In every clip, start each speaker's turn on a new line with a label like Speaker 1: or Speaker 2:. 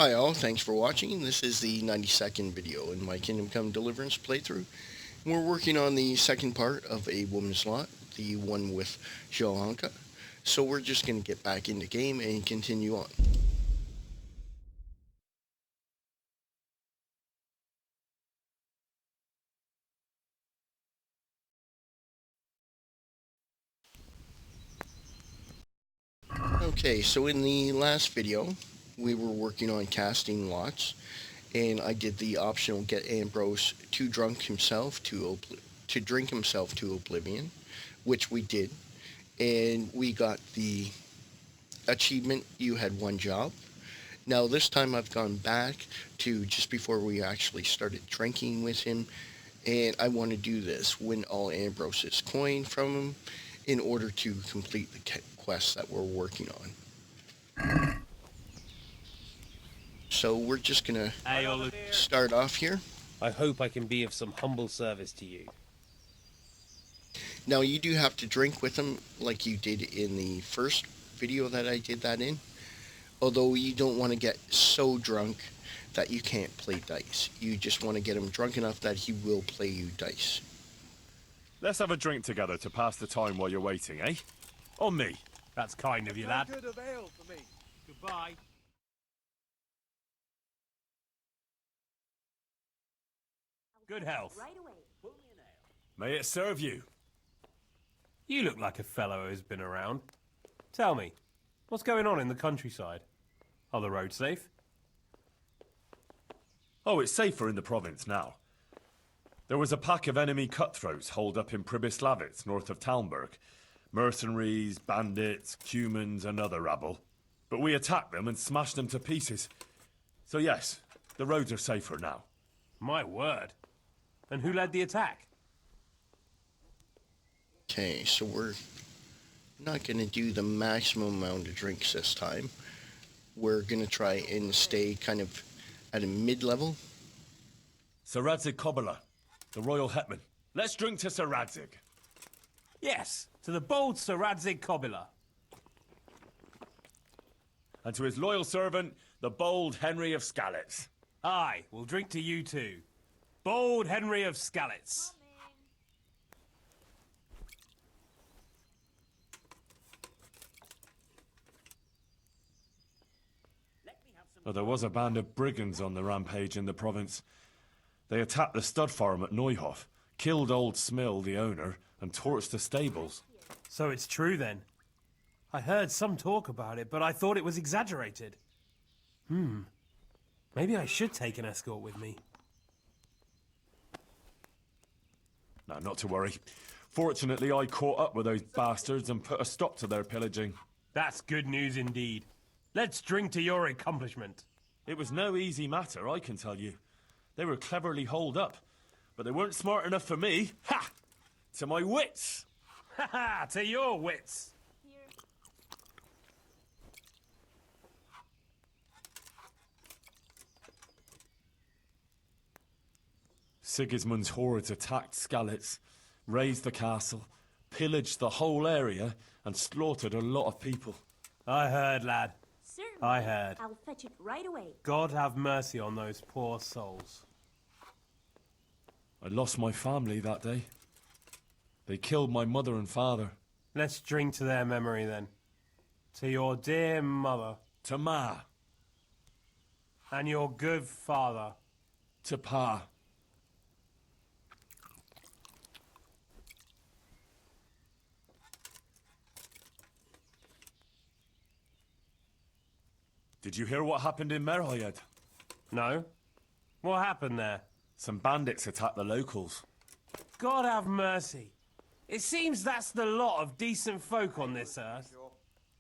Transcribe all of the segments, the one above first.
Speaker 1: Hi all, thanks for watching. This is the 92nd video in my Kingdom Come Deliverance playthrough. We're working on the second part of A Woman's Lot, the one with Johanka. So we're just going to get back into game and continue on. Okay, so in the last video, we were working on casting lots, and I did the optional get Ambrose to drink himself to oblivion, which we did, and we got the achievement. You had one job. Now this time I've gone back to just before we actually started drinking with him, and I want to do this: win all Ambrose's coin from him in order to complete the quest that we're working on. So we're just gonna start off here.
Speaker 2: I hope I can be of some humble service to you.
Speaker 1: Now you do have to drink with him like you did in the first video that I did that in. Although you don't want to get so drunk that you can't play dice. You just want to get him drunk enough that he will play you dice.
Speaker 3: Let's have a drink together to pass the time while you're waiting, eh? On me.
Speaker 2: That's kind of you, lad.
Speaker 4: Good of ale for me.
Speaker 2: Goodbye. Good health.
Speaker 3: May it serve you.
Speaker 2: You look like a fellow who's been around. Tell me, what's going on in the countryside? Are the roads safe?
Speaker 3: Oh, it's safer in the province now. There was a pack of enemy cutthroats holed up in Pribyslavitz, north of Talmberg. Mercenaries, bandits, humans, and other rabble. But we attacked them and smashed them to pieces. So yes, the roads are safer now.
Speaker 2: My word. And who led the attack?
Speaker 1: Okay, so we're not going to do the maximum amount of drinks this time. We're going to try and stay kind of at a mid-level.
Speaker 3: Sir Radzig Kobyla, the royal hetman. Let's drink to Sir Radzig.
Speaker 2: Yes, to the bold Sir Radzig Kobyla.
Speaker 3: And to his loyal servant, the bold Henry of Skalitz.
Speaker 2: Aye, we'll drink to you too. Bold Henry of Skalitz.
Speaker 3: Oh, there was a band of brigands on the rampage in the province. They attacked the stud farm at Neuhof, killed old Smill, the owner, and torched the stables.
Speaker 2: So it's true then. I heard some talk about it, but I thought it was exaggerated. Maybe I should take an escort with me.
Speaker 3: No, not to worry. Fortunately, I caught up with those bastards and put a stop to their pillaging.
Speaker 2: That's good news indeed. Let's drink to your accomplishment.
Speaker 3: It was no easy matter, I can tell you. They were cleverly holed up, but they weren't smart enough for me. Ha! To my wits!
Speaker 2: Ha ha! To your wits!
Speaker 3: Sigismund's hordes attacked Skalitz, razed the castle, pillaged the whole area, and slaughtered a lot of people.
Speaker 2: I heard, lad.
Speaker 5: Certainly.
Speaker 2: I heard.
Speaker 5: I'll fetch it right away.
Speaker 2: God have mercy on those poor souls.
Speaker 3: I lost my family that day. They killed my mother and father.
Speaker 2: Let's drink to their memory then. To your dear mother.
Speaker 3: To Ma.
Speaker 2: And your good father.
Speaker 3: To Pa. Did you hear what happened in Merhayed?
Speaker 2: No? What happened there?
Speaker 3: Some bandits attacked the locals.
Speaker 2: God have mercy. It seems that's the lot of decent folk on this earth.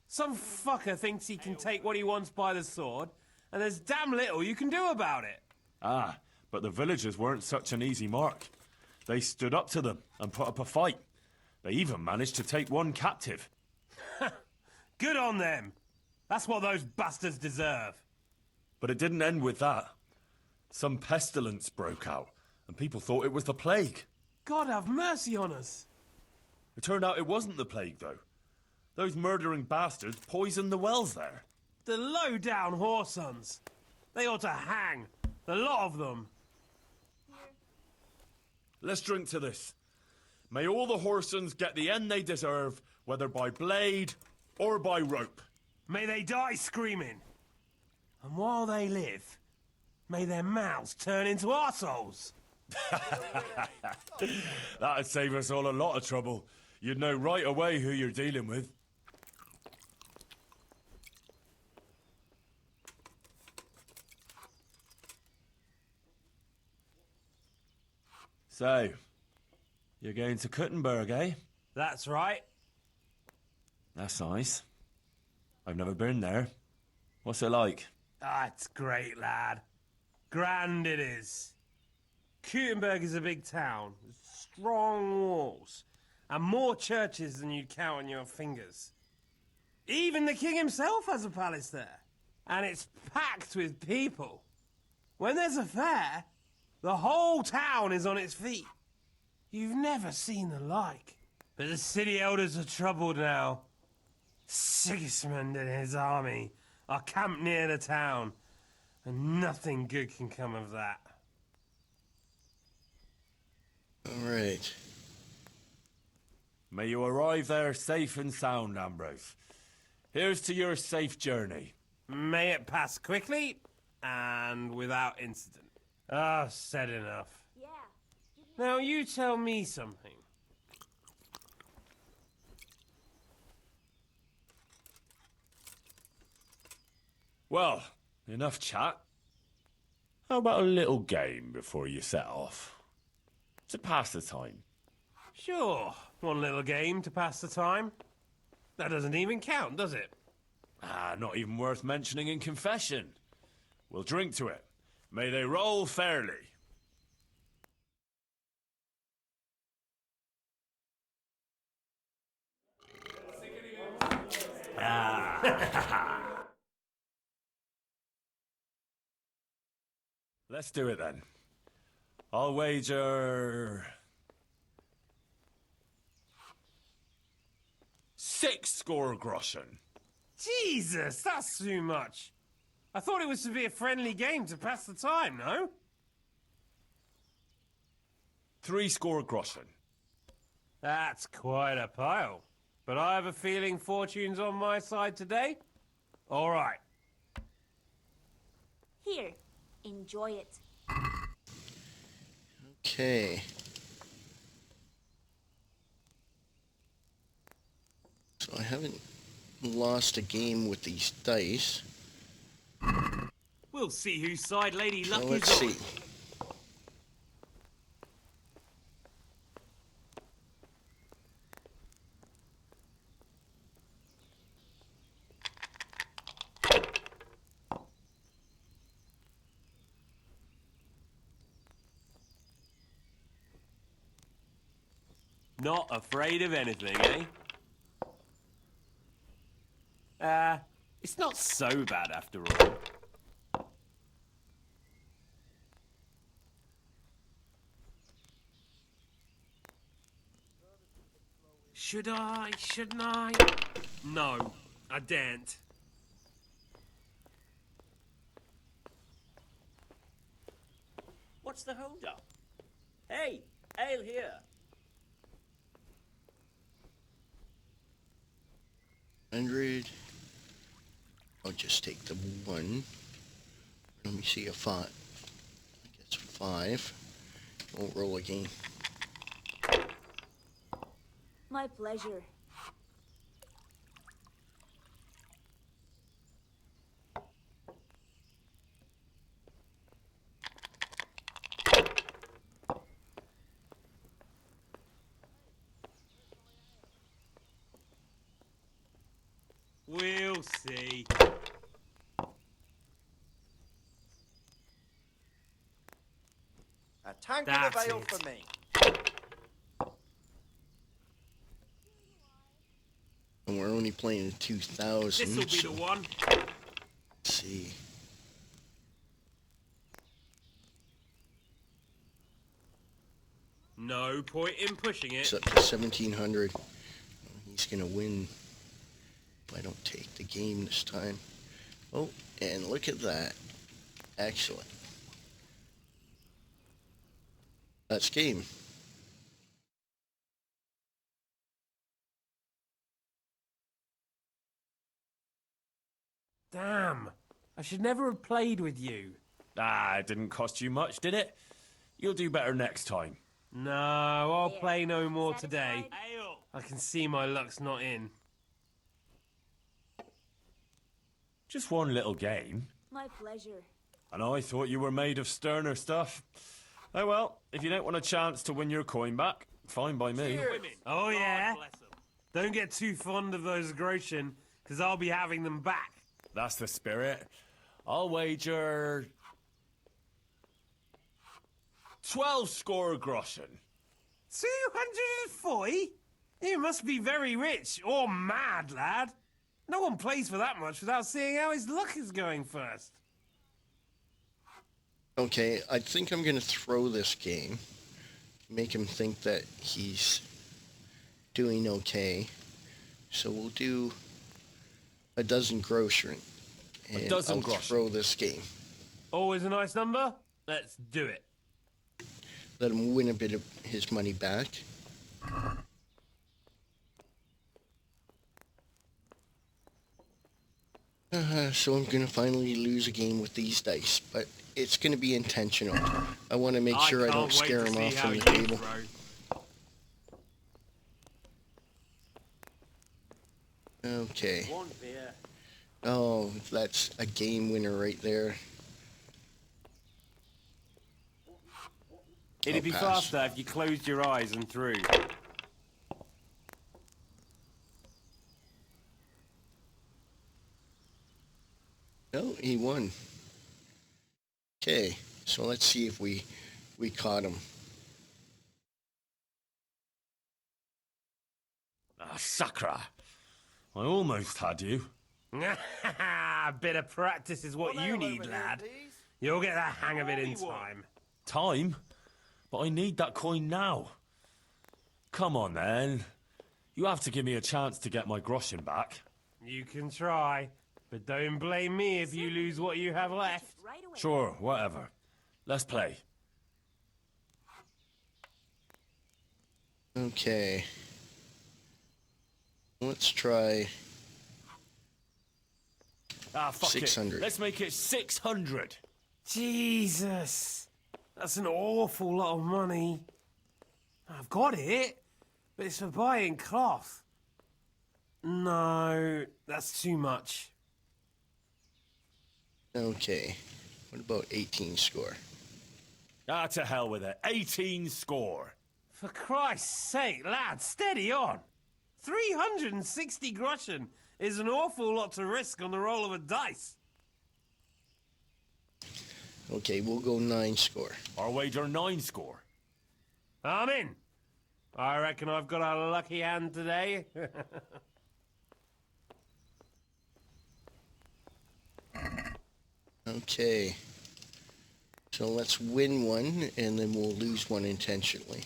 Speaker 2: Some fucker thinks he can take what he wants by the sword, and there's damn little you can do about it.
Speaker 3: Ah, but the villagers weren't such an easy mark. They stood up to them and put up a fight. They even managed to take one captive.
Speaker 2: Good on them. That's what those bastards deserve.
Speaker 3: But it didn't end with that. Some pestilence broke out, and people thought it was the plague.
Speaker 2: God have mercy on us.
Speaker 3: It turned out it wasn't the plague, though. Those murdering bastards poisoned the wells there.
Speaker 2: The low-down whoresons. They ought to hang. The lot of them.
Speaker 3: Let's drink to this. May all the Horsons get the end they deserve, whether by blade or by rope.
Speaker 2: May they die screaming. And while they live, may their mouths turn into arseholes.
Speaker 3: That'd save us all a lot of trouble. You'd know right away who you're dealing with. So, you're going to Kuttenberg, eh?
Speaker 2: That's right.
Speaker 3: That's nice. I've never been there. What's it like?
Speaker 2: Ah, it's great, lad. Grand it is. Kuttenberg is a big town, with strong walls, and more churches than you'd count on your fingers. Even the king himself has a palace there, and it's packed with people. When there's a fair, the whole town is on its feet. You've never seen the like. But the city elders are troubled now. Sigismund and his army are camped near the town, and nothing good can come of that.
Speaker 1: All right.
Speaker 3: May you arrive there safe and sound, Ambrose. Here's to your safe journey.
Speaker 2: May it pass quickly and without incident. Ah, said enough.
Speaker 4: Yeah.
Speaker 2: Now you tell me something.
Speaker 3: Well, enough chat. How about a little game before you set off? To pass the time.
Speaker 2: Sure, one little game to pass the time. That doesn't even count, does it?
Speaker 3: Ah, not even worth mentioning in confession. We'll drink to it. May they roll fairly. Let's do it then. I'll wager 6 groschen.
Speaker 2: Jesus, that's too much. I thought it was to be a friendly game to pass the time, no?
Speaker 3: 3 groschen.
Speaker 2: That's quite a pile. But I have a feeling fortune's on my side today. All right.
Speaker 4: Here, enjoy it.
Speaker 1: Okay. So I haven't lost a game with these dice.
Speaker 2: We'll see whose side Lady Luck
Speaker 1: So
Speaker 2: is
Speaker 1: let's
Speaker 2: on.
Speaker 1: see.
Speaker 2: Not afraid of anything, eh? It's not so bad after all. Should I? Shouldn't I? No, I daren't.
Speaker 5: What's the hold-up? Hey, ale here.
Speaker 1: 100. I'll just take the 1. Let me see a 5. I guess 5. Won't roll again.
Speaker 4: My pleasure.
Speaker 2: We'll see.
Speaker 6: A tank
Speaker 2: That's
Speaker 6: of ale
Speaker 2: it.
Speaker 6: for me.
Speaker 1: And we're only playing 2,000.
Speaker 2: This'll be
Speaker 1: so
Speaker 2: the one.
Speaker 1: let's see.
Speaker 2: No point in pushing it.
Speaker 1: It's up to 1,700. He's gonna win if I don't take the game this time. Oh, and look at that. Excellent. That's game.
Speaker 2: Damn. I should never have played with you.
Speaker 3: Ah, it didn't cost you much, did it? You'll do better next time.
Speaker 2: No, I'll
Speaker 4: There.
Speaker 2: play no more
Speaker 4: Satisfied?
Speaker 2: today.
Speaker 5: Ale!
Speaker 2: I can see my luck's not in.
Speaker 3: Just one little game.
Speaker 4: My pleasure.
Speaker 3: And I thought you were made of sterner stuff. Oh well, if you don't want a chance to win your coin back, fine by me.
Speaker 5: Women.
Speaker 2: Oh,
Speaker 5: God
Speaker 2: yeah?
Speaker 5: bless 'em.
Speaker 2: Don't get too fond of those groschen, because I'll be having them back.
Speaker 3: That's the spirit. I'll wager 12 score groschen.
Speaker 2: 240? You must be very rich, or mad, lad. No one plays for that much without seeing how his luck is going first.
Speaker 1: Okay, I think I'm going to throw this game. Make him think that he's doing okay. So we'll do a dozen groschen. And
Speaker 3: dozen
Speaker 1: I'll
Speaker 3: groschen.
Speaker 1: throw this game.
Speaker 2: Always a nice number? Let's do it.
Speaker 1: Let him win a bit of his money back. So I'm going to finally lose a game with these dice, but it's going to be intentional. I want to make sure I don't scare him off from the table. Okay.
Speaker 5: One beer.
Speaker 1: Oh, that's a game winner right there.
Speaker 2: It'd be
Speaker 1: pass.
Speaker 2: faster if you closed your eyes and threw.
Speaker 1: No, he won. Okay, so let's see if we caught him.
Speaker 3: Ah, Sakra. I almost had you.
Speaker 2: A bit of practice is what you need, lad. You'll get the hang of it in time.
Speaker 3: Time? But I need that coin now. Come on, then. You have to give me a chance to get my groschen back.
Speaker 2: You can try, but don't blame me if you lose what you have left.
Speaker 4: Right away.
Speaker 3: Sure, whatever. Let's play.
Speaker 1: Okay. Let's try
Speaker 3: Ah, fuck
Speaker 1: 600.
Speaker 3: it. Let's make it 600.
Speaker 2: Jesus, that's an awful lot of money. I've got it, but it's for buying cloth. No, that's too much.
Speaker 1: Okay. What about 18 score?
Speaker 3: Ah, to hell with it. 18 score.
Speaker 2: For Christ's sake, lad, steady on. 360 groschen is an awful lot to risk on the roll of a dice.
Speaker 1: Okay, we'll go 9 score.
Speaker 3: Our wager 9 score.
Speaker 2: I'm in. I reckon I've got a lucky hand today.
Speaker 1: Okay. So let's win one, and then we'll lose one intentionally.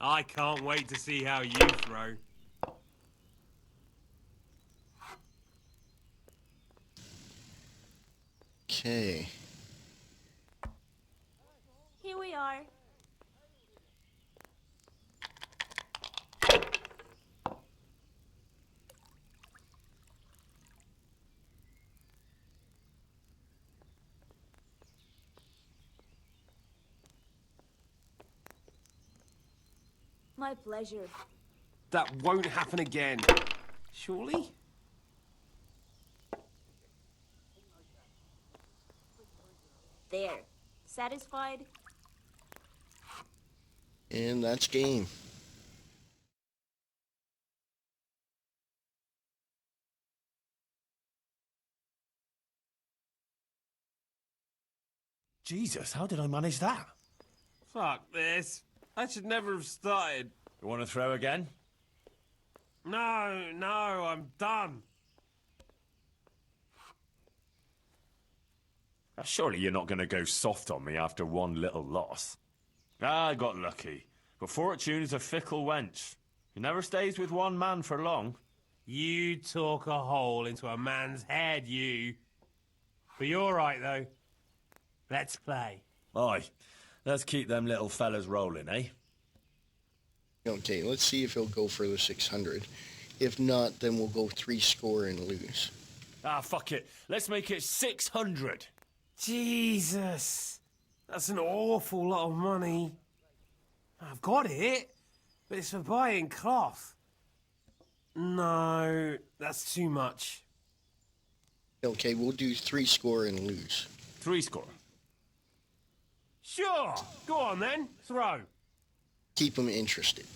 Speaker 2: I can't wait to see how you throw.
Speaker 1: Okay.
Speaker 4: Here we are. My pleasure.
Speaker 2: That won't happen again. Surely?
Speaker 4: There. Satisfied?
Speaker 1: And that's game.
Speaker 3: Jesus, how did I manage that?
Speaker 2: Fuck this. I should never have started.
Speaker 3: You want to throw again?
Speaker 2: No, I'm done.
Speaker 3: Surely you're not going to go soft on me after one little loss. Ah, I got lucky. But Fortune is a fickle wench. He never stays with one man for long.
Speaker 2: You talk a hole into a man's head, you. But you're right, though. Let's play.
Speaker 3: Aye. Let's keep them little fellas rolling, eh?
Speaker 1: Okay, let's see if he'll go for the 600. If not, then we'll go 3 score and lose.
Speaker 3: Ah, fuck it. Let's make it 600.
Speaker 2: Jesus. That's an awful lot of money. I've got it, but it's for buying cloth. No, that's too much.
Speaker 1: Okay, we'll do 3 score and lose.
Speaker 3: 3 score.
Speaker 2: Sure. Go on, then. Throw.
Speaker 1: Keep them interested.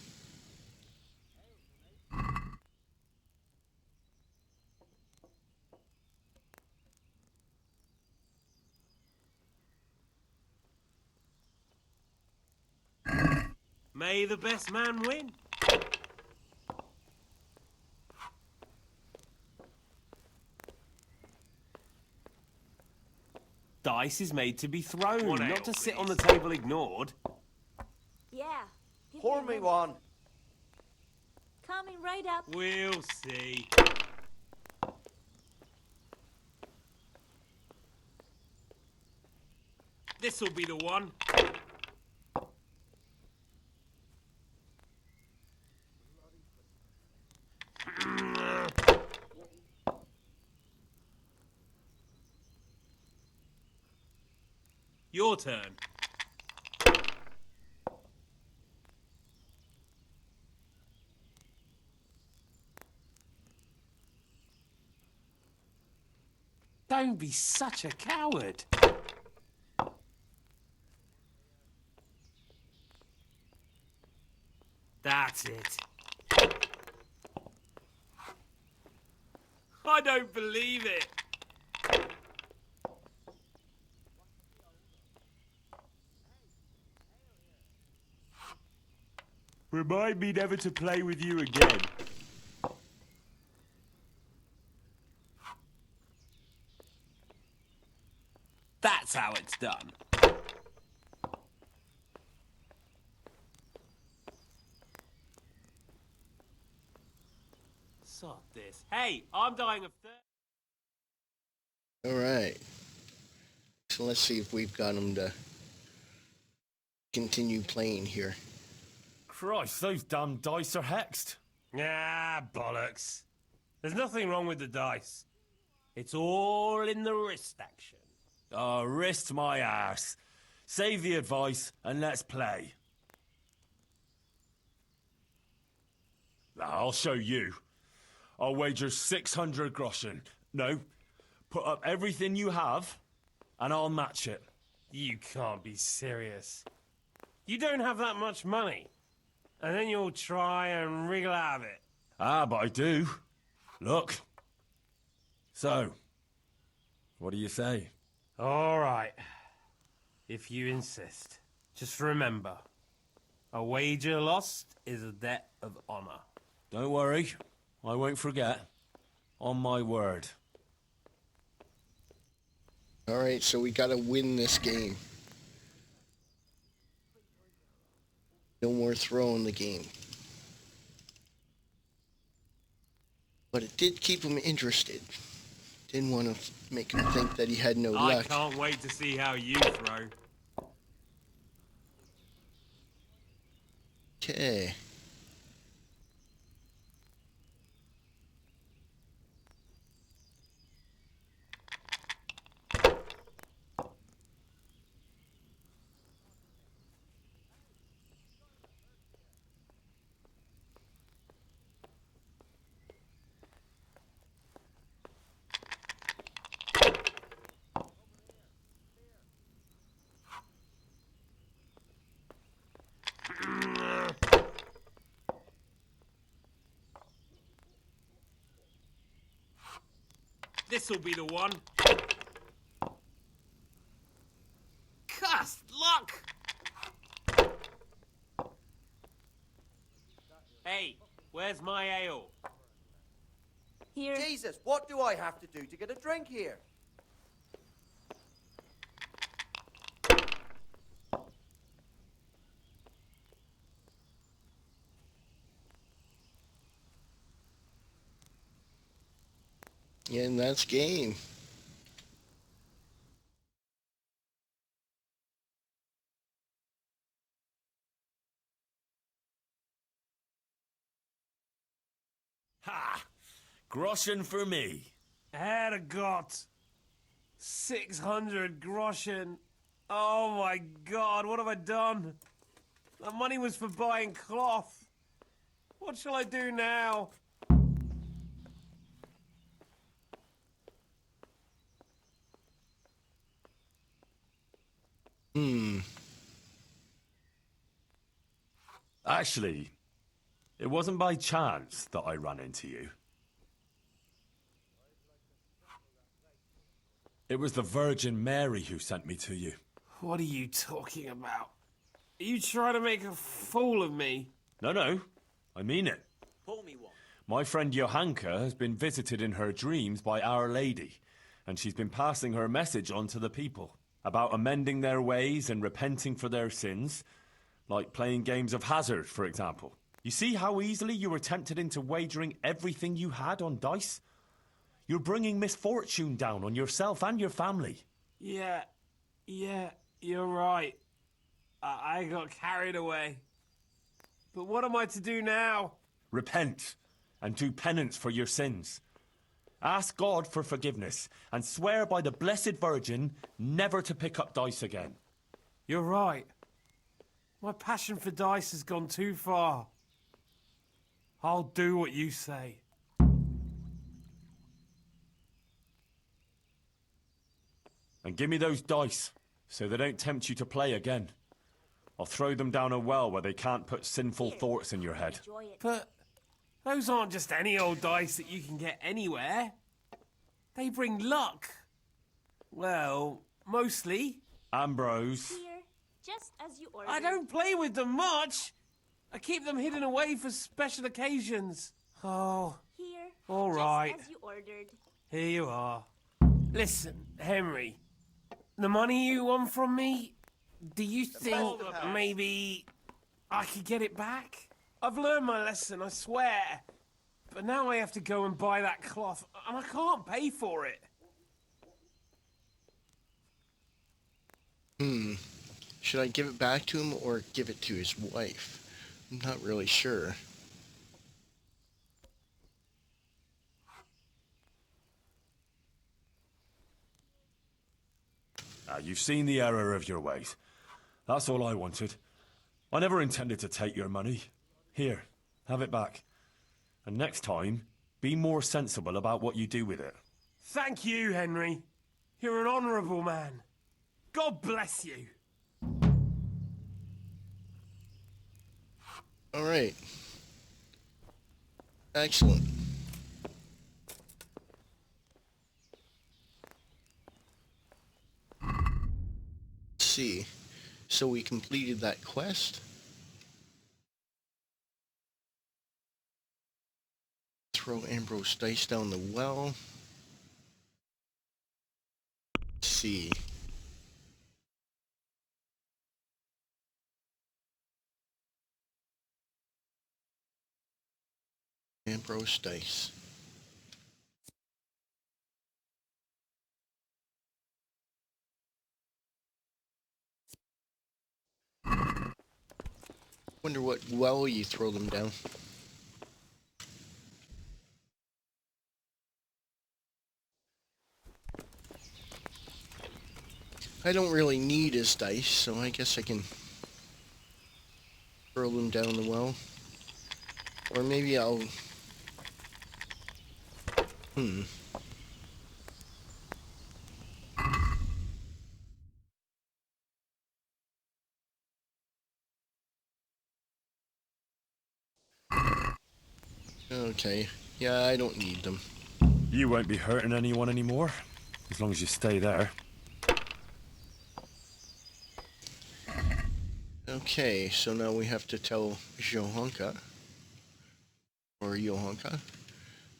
Speaker 2: May the best man win. Dice is made to be thrown,
Speaker 5: One
Speaker 2: not
Speaker 5: ale,
Speaker 2: to sit
Speaker 5: please.
Speaker 2: on the table ignored.
Speaker 4: Yeah. give
Speaker 5: Pour
Speaker 4: a
Speaker 5: me
Speaker 4: minute.
Speaker 5: one.
Speaker 4: Coming right up.
Speaker 2: We'll see. This'll be the one. Your turn. Don't be such a coward. That's it. I don't believe it. Remind me never to play with you again. That's how it's done. Sod this. Hey, I'm dying of thirst.
Speaker 1: All right. So let's see if we've got him to continue playing here.
Speaker 3: Christ, those damn dice are hexed.
Speaker 2: Ah, bollocks. There's nothing wrong with the dice. It's all in the wrist action.
Speaker 3: Oh, wrist my ass. Save the advice and let's play. I'll show you. I'll wager 600 groschen. No, put up everything you have and I'll match it.
Speaker 2: You can't be serious. You don't have that much money. And then you'll try and wriggle out of it.
Speaker 3: Ah, but I do. Look. So, what do you say?
Speaker 2: All right. If you insist. Just remember, a wager lost is a debt of honor.
Speaker 3: Don't worry, I won't forget. On my word.
Speaker 1: All right, so we got to win this game. No more throwing the game. But it did keep him interested. Didn't want to make him think that he had no
Speaker 2: I
Speaker 1: luck.
Speaker 2: can't wait to see how you throw.
Speaker 1: Okay.
Speaker 2: This'll be the one. Cussed luck! Hey, where's my ale?
Speaker 4: Here.
Speaker 5: Jesus, what do I have to do to get a drink here?
Speaker 1: And that's game.
Speaker 3: Ha! Groschen for me.
Speaker 2: Herrgott! 600 groschen. Oh my god, what have I done? That money was for buying cloth. What shall I do now?
Speaker 3: Actually, it wasn't by chance that I ran into you. It was the Virgin Mary who sent me to you.
Speaker 2: What are you talking about? Are you trying to make a fool of me?
Speaker 3: No, I mean it. My friend Johanka has been visited in her dreams by Our Lady, and she's been passing her message on to the people about amending their ways and repenting for their sins, like playing games of hazard, for example. You see how easily you were tempted into wagering everything you had on dice? You're bringing misfortune down on yourself and your family.
Speaker 2: Yeah, you're right. I got carried away. But what am I to do now?
Speaker 3: Repent and do penance for your sins. Ask God for forgiveness and swear by the Blessed Virgin never to pick up dice again.
Speaker 2: You're right. My passion for dice has gone too far. I'll do what you say.
Speaker 3: And give me those dice, so they don't tempt you to play again. I'll throw them down a well where they can't put sinful thoughts in your head.
Speaker 4: Enjoy it.
Speaker 2: But those aren't just any old dice that you can get anywhere. They bring luck. Well, mostly.
Speaker 3: Ambrose.
Speaker 4: Here, just as you ordered.
Speaker 2: I don't play with them much. I keep them hidden away for special occasions. Oh,
Speaker 4: Here,
Speaker 2: all
Speaker 4: just
Speaker 2: right.
Speaker 4: as you ordered.
Speaker 2: Here you are. Listen, Henry. The money you won from me, do you think maybe I could get it back? I've learned my lesson, I swear. But now I have to go and buy that cloth, and I can't pay for it.
Speaker 1: Should I give it back to him or give it to his wife? I'm not really sure.
Speaker 3: You've seen the error of your ways. That's all I wanted. I never intended to take your money. Here, have it back. And next time, be more sensible about what you do with it.
Speaker 2: Thank you, Henry. You're an honourable man. God bless you.
Speaker 1: All right. Excellent. Let's see. So we completed that quest. Throw Ambrose dice down the well. Let's see. Ambrose dice. Wonder what well you throw them down. I don't really need his dice, so I guess I can throw them down the well. Or maybe I'll... Okay. Yeah, I don't need them.
Speaker 3: You won't be hurting anyone anymore, as long as you stay there.
Speaker 1: Okay, so now we have to tell Johanka, or Johanka,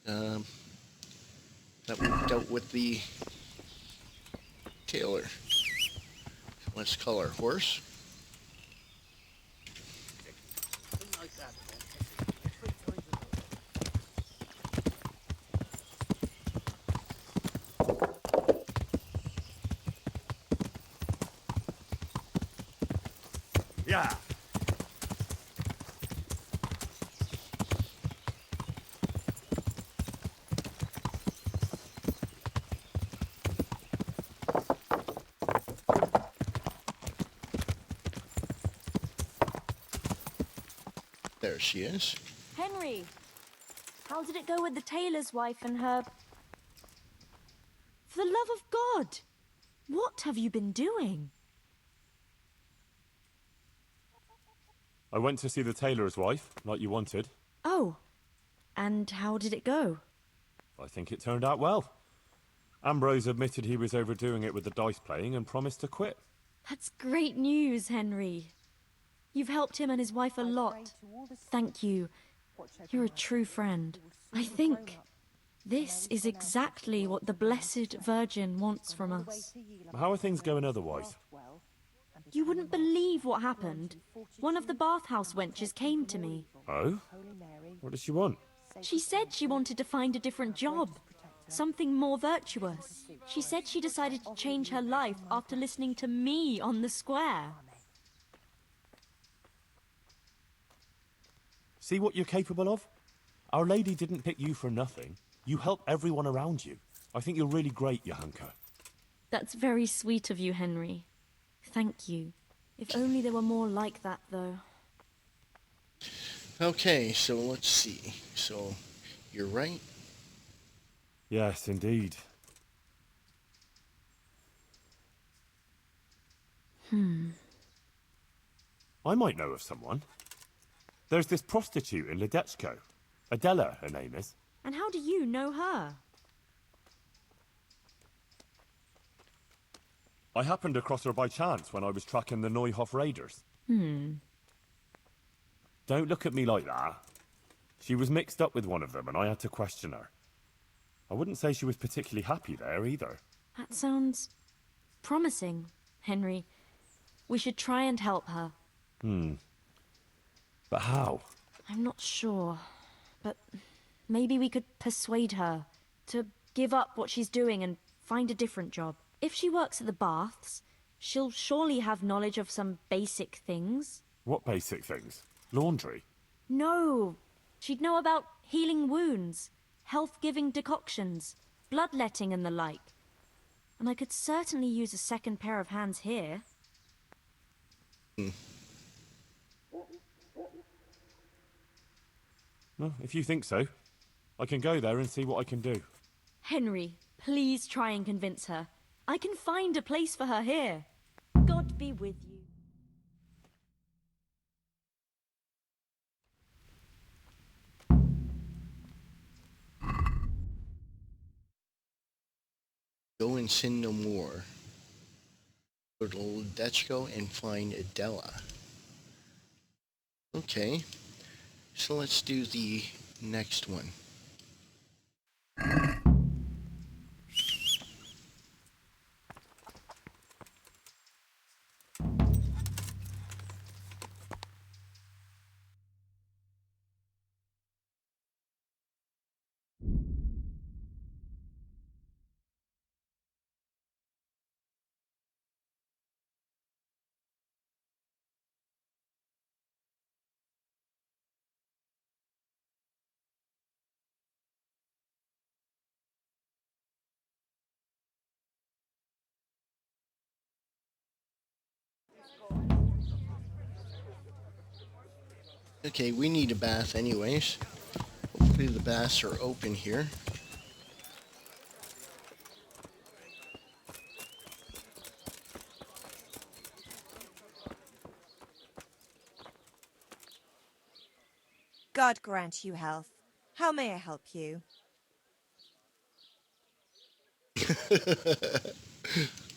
Speaker 1: that we dealt with the tailor. Let's call our horse.
Speaker 3: Yeah.
Speaker 1: There she is.
Speaker 4: Henry, how did it go with the tailor's wife and her... For the love of God, what have you been doing?
Speaker 3: I went to see the tailor's wife, like you wanted.
Speaker 4: Oh, and how did it go?
Speaker 3: I think it turned out well. Ambrose admitted he was overdoing it with the dice playing and promised to quit.
Speaker 4: That's great news, Henry. You've helped him and his wife a lot. Thank you. You're a true friend. I think this is exactly what the Blessed Virgin wants from us.
Speaker 3: How are things going otherwise?
Speaker 4: You wouldn't believe what happened. One of the bathhouse wenches came to me.
Speaker 3: Oh? What does she want?
Speaker 4: She said she wanted to find a different job. Something more virtuous. She said she decided to change her life after listening to me on the square.
Speaker 3: See what you're capable of? Our Lady didn't pick you for nothing. You help everyone around you. I think you're really great, Johanka.
Speaker 4: That's very sweet of you, Henry. Thank you. If only there were more like that, though.
Speaker 1: Okay, so let's see. So, you're right.
Speaker 3: Yes, indeed. I might know of someone. There's this prostitute in Ledechko. Adela, her name is.
Speaker 4: And how do you know her?
Speaker 3: I happened across her by chance when I was tracking the Neuhof raiders. Don't look at me like that. She was mixed up with one of them and I had to question her. I wouldn't say she was particularly happy there either.
Speaker 4: That sounds promising, Henry. We should try and help her.
Speaker 3: But how?
Speaker 4: I'm not sure, but maybe we could persuade her to give up what she's doing and find a different job. If she works at the baths, she'll surely have knowledge of some basic things.
Speaker 3: What basic things? Laundry?
Speaker 4: No, she'd know about healing wounds, health-giving decoctions, bloodletting and the like. And I could certainly use a second pair of hands here.
Speaker 3: Well, if you think so, I can go there and see what I can do.
Speaker 4: Henry, please try and convince her. I can find a place for her here. God be with you.
Speaker 1: Go and sin no more. Go to Ledechko and find Adela. Okay, so let's do the next one. Okay, we need a bath anyways. Hopefully the baths are open here.
Speaker 6: God grant you health. How may I help you?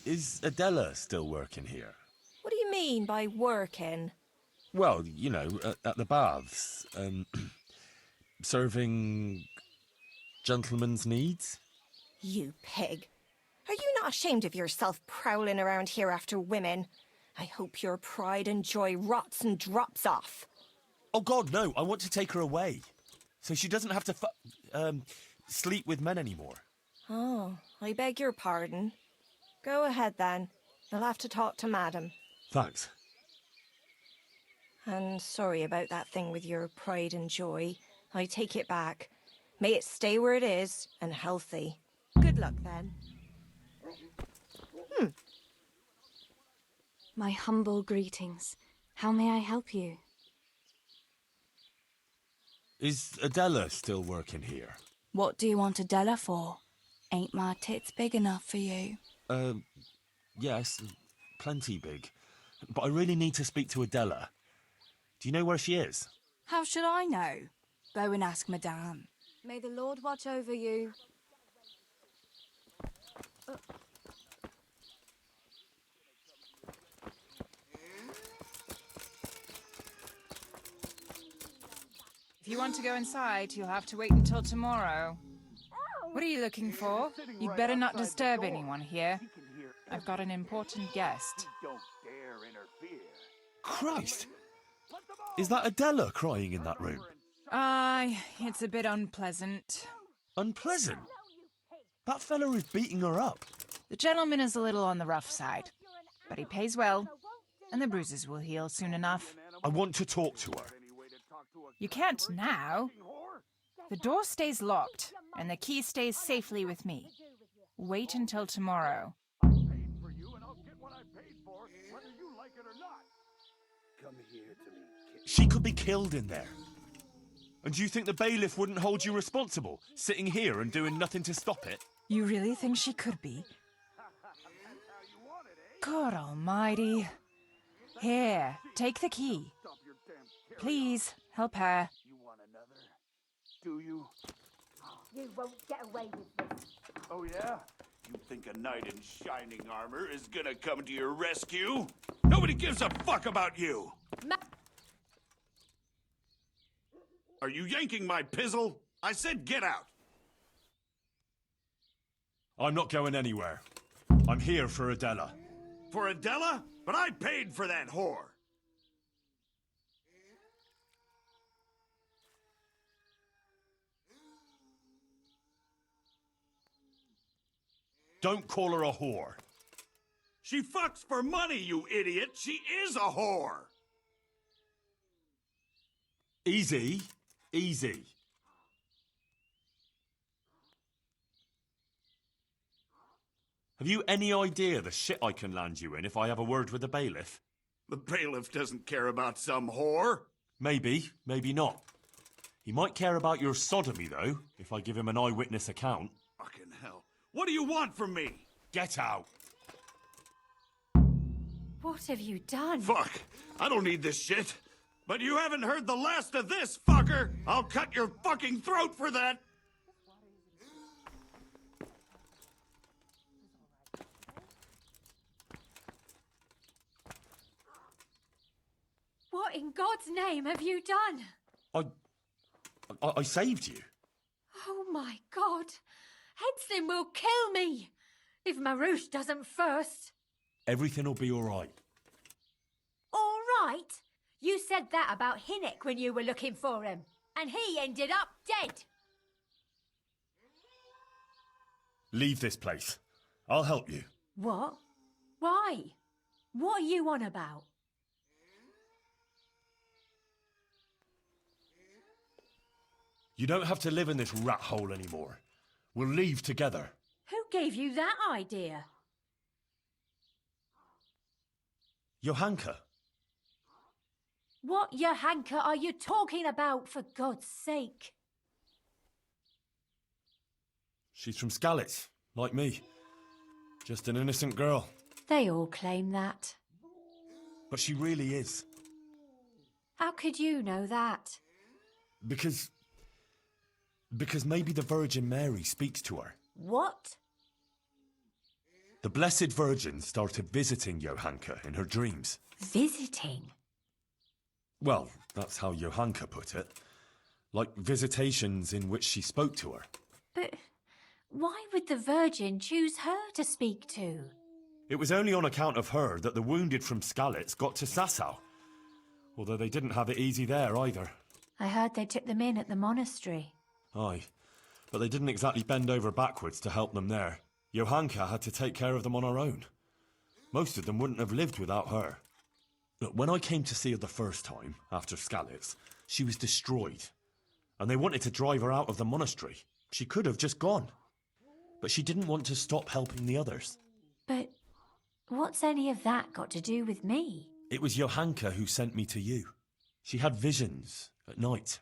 Speaker 3: Is Adela still working here?
Speaker 6: What do you mean by working?
Speaker 3: Well, you know, at the baths. Serving gentlemen's needs?
Speaker 6: You pig. Are you not ashamed of yourself prowling around here after women? I hope your pride and joy rots and drops off.
Speaker 3: Oh God, no, I want to take her away. So she doesn't have to sleep with men anymore.
Speaker 6: Oh, I beg your pardon. Go ahead then. You'll have to talk to Madam.
Speaker 3: Thanks.
Speaker 6: And sorry about that thing with your pride and joy. I take it back. May it stay where it is and healthy. Good luck then.
Speaker 4: My humble greetings. How may I help you?
Speaker 3: Is Adela still working here?
Speaker 7: What do you want Adela for? Ain't my tits big enough for you?
Speaker 3: Yes, plenty big. But I really need to speak to Adela. Do you know where she is?
Speaker 7: How should I know? Go and ask Madame.
Speaker 4: May the Lord watch over you.
Speaker 8: If you want to go inside, you'll have to wait until tomorrow. What are you looking for? You'd better not disturb anyone here. I've got an important guest.
Speaker 3: Christ! Is that Adela crying in that room?
Speaker 8: Aye, it's a bit unpleasant.
Speaker 3: Unpleasant? That fella is beating her up.
Speaker 8: The gentleman is a little on the rough side, but he pays well, and the bruises will heal soon enough.
Speaker 3: I want to talk to her.
Speaker 8: You can't now. The door stays locked, and the key stays safely with me. Wait until tomorrow.
Speaker 3: She could be killed in there. And do you think the bailiff wouldn't hold you responsible, sitting here and doing nothing to stop it?
Speaker 8: You really think she could be? God almighty. Here, take the key. Please, help her.
Speaker 9: Do you?
Speaker 10: You won't get away with this.
Speaker 9: Oh, yeah? You think a knight in shining armor is gonna come to your rescue? Nobody gives a fuck about you! Are you yanking my pizzle? I said get out!
Speaker 3: I'm not going anywhere. I'm here for Adela.
Speaker 9: For Adela? But I paid for that whore!
Speaker 3: Don't call her a whore.
Speaker 9: She fucks for money, you idiot! She is a whore!
Speaker 3: Easy. Easy. Have you any idea the shit I can land you in if I have a word with the bailiff?
Speaker 9: The bailiff doesn't care about some whore.
Speaker 3: Maybe, maybe not. He might care about your sodomy, though, if I give him an eyewitness account.
Speaker 9: Fucking hell. What do you want from me?
Speaker 3: Get out!
Speaker 10: What have you done?
Speaker 9: Fuck. I don't need this shit. But you haven't heard the last of this, fucker! I'll cut your fucking throat for that!
Speaker 10: What in God's name have you done?
Speaker 3: I saved you.
Speaker 10: Oh my God. Headson will kill me if Marouche doesn't first.
Speaker 3: Everything will be all right.
Speaker 10: All right? You said that about Hinnock when you were looking for him, and he ended up dead.
Speaker 3: Leave this place. I'll help you.
Speaker 10: What? Why? What are you on about?
Speaker 3: You don't have to live in this rat hole anymore. We'll leave together.
Speaker 10: Who gave you that idea?
Speaker 3: Johanka.
Speaker 10: What Johanka are you talking about, for God's sake?
Speaker 3: She's from Skalitz, like me. Just an innocent girl.
Speaker 10: They all claim that.
Speaker 3: But she really is.
Speaker 10: How could you know that?
Speaker 3: Because maybe the Virgin Mary speaks to her.
Speaker 10: What?
Speaker 3: The Blessed Virgin started visiting Johanka in her dreams.
Speaker 10: Visiting?
Speaker 3: Well, that's how Johanka put it. Like visitations in which she spoke to her.
Speaker 10: But why would the Virgin choose her to speak to?
Speaker 3: It was only on account of her that the wounded from Skalitz got to Sasau. Although they didn't have it easy there either.
Speaker 10: I heard they took them in at the monastery.
Speaker 3: Aye, but they didn't exactly bend over backwards to help them there. Johanka had to take care of them on her own. Most of them wouldn't have lived without her. Look, when I came to see her the first time, after Skalitz, she was destroyed. And they wanted to drive her out of the monastery. She could have just gone. But she didn't want to stop helping the others.
Speaker 10: But what's any of that got to do with me?
Speaker 3: It was Johanka who sent me to you. She had visions at night.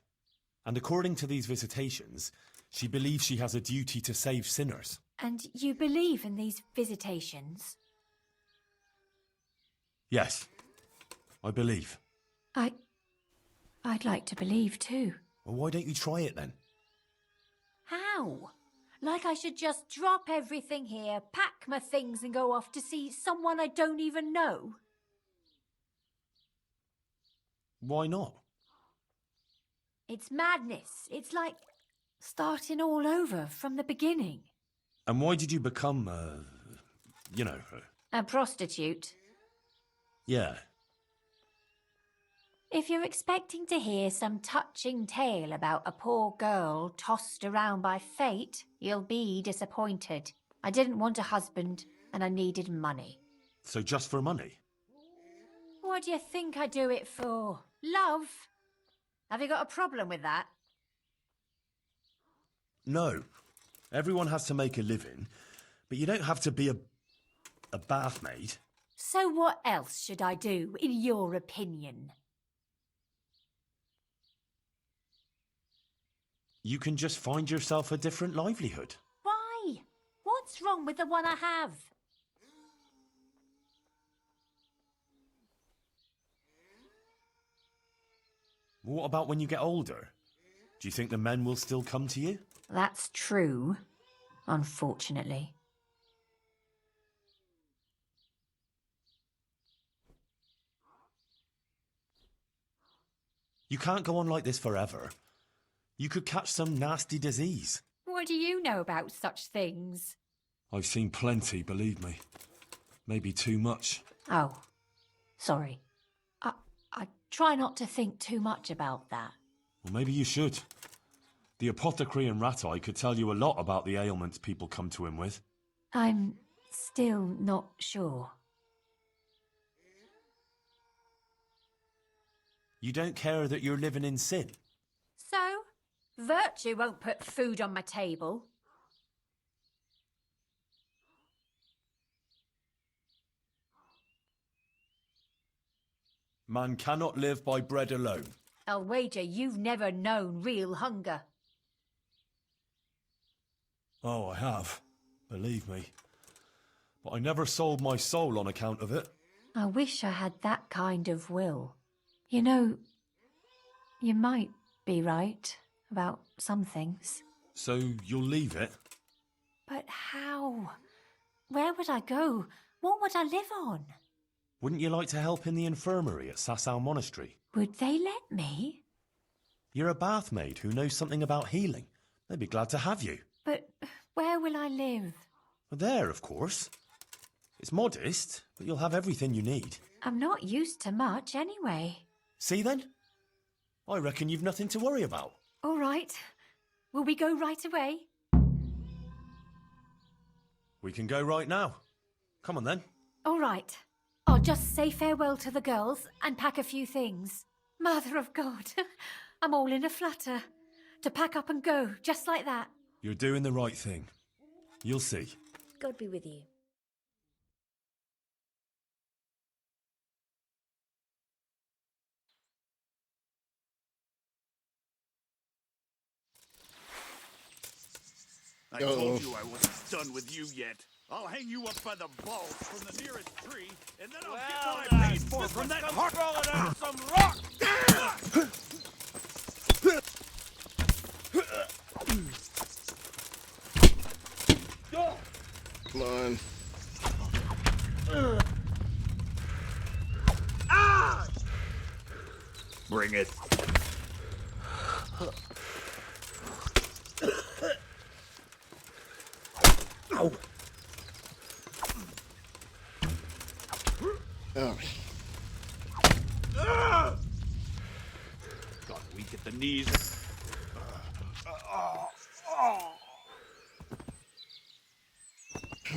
Speaker 3: And according to these visitations, she believes she has a duty to save sinners.
Speaker 10: And you believe in these visitations?
Speaker 3: Yes, I believe.
Speaker 10: I'd like to believe too.
Speaker 3: Well, why don't you try it then?
Speaker 10: How? Like I should just drop everything here, pack my things and go off to see someone I don't even know?
Speaker 3: Why not?
Speaker 10: It's madness. It's like starting all over from the beginning.
Speaker 3: And why did you become,
Speaker 10: A prostitute?
Speaker 3: Yeah.
Speaker 10: If you're expecting to hear some touching tale about a poor girl tossed around by fate, you'll be disappointed. I didn't want a husband, and I needed money.
Speaker 3: So just for money?
Speaker 10: What do you think I do it for? Love? Have you got a problem with that?
Speaker 3: No. Everyone has to make a living, but you don't have to be a bath maid.
Speaker 10: So what else should I do, in your opinion?
Speaker 3: You can just find yourself a different livelihood.
Speaker 10: Why? What's wrong with the one I have?
Speaker 3: What about when you get older? Do you think the men will still come to you?
Speaker 10: That's true, unfortunately.
Speaker 3: You can't go on like this forever. You could catch some nasty disease.
Speaker 10: What do you know about such things?
Speaker 3: I've seen plenty, believe me. Maybe too much.
Speaker 10: Oh, sorry. I try not to think too much about that.
Speaker 3: Well, maybe you should. The apothecary in Ratai could tell you a lot about the ailments people come to him with.
Speaker 10: I'm still not sure.
Speaker 3: You don't care that you're living in sin?
Speaker 10: So, virtue won't put food on my table.
Speaker 3: Man cannot live by bread alone.
Speaker 10: I'll wager you've never known real hunger.
Speaker 3: Oh, I have. Believe me. But I never sold my soul on account of it.
Speaker 10: I wish I had that kind of will. You know, you might be right about some things.
Speaker 3: So you'll leave it?
Speaker 10: But how? Where would I go? What would I live on?
Speaker 3: Wouldn't you like to help in the infirmary at Sasau Monastery?
Speaker 10: Would they let me?
Speaker 3: You're a bath maid who knows something about healing. They'd be glad to have you.
Speaker 10: But where will I live?
Speaker 3: There, of course. It's modest, but you'll have everything you need.
Speaker 10: I'm not used to much anyway.
Speaker 3: See then? I reckon you've nothing to worry about.
Speaker 10: All right. Will we go right away?
Speaker 3: We can go right now. Come on then.
Speaker 10: All right. I'll just say farewell to the girls and pack a few things. Mother of God, I'm all in a flutter. To pack up and go, just like that.
Speaker 3: You're doing the right thing. You'll see.
Speaker 10: God be with you.
Speaker 9: I told you I wasn't done with you yet. I'll hang you up by the balls from the nearest tree, and then I'll get what I paid for from that heart. Throwing out some rock.
Speaker 1: Come on.
Speaker 9: Bring it.
Speaker 1: Ow. Oh.
Speaker 9: Got weak at the knees.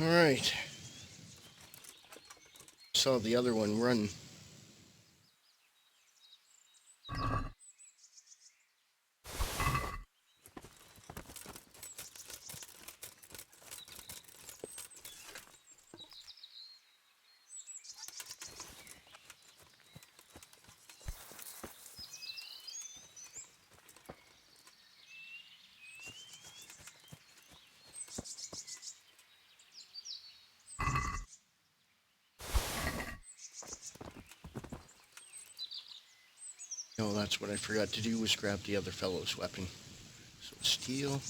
Speaker 1: All right. Saw the other one run No, that's what I forgot to do was grab the other fellow's weapon. So steel.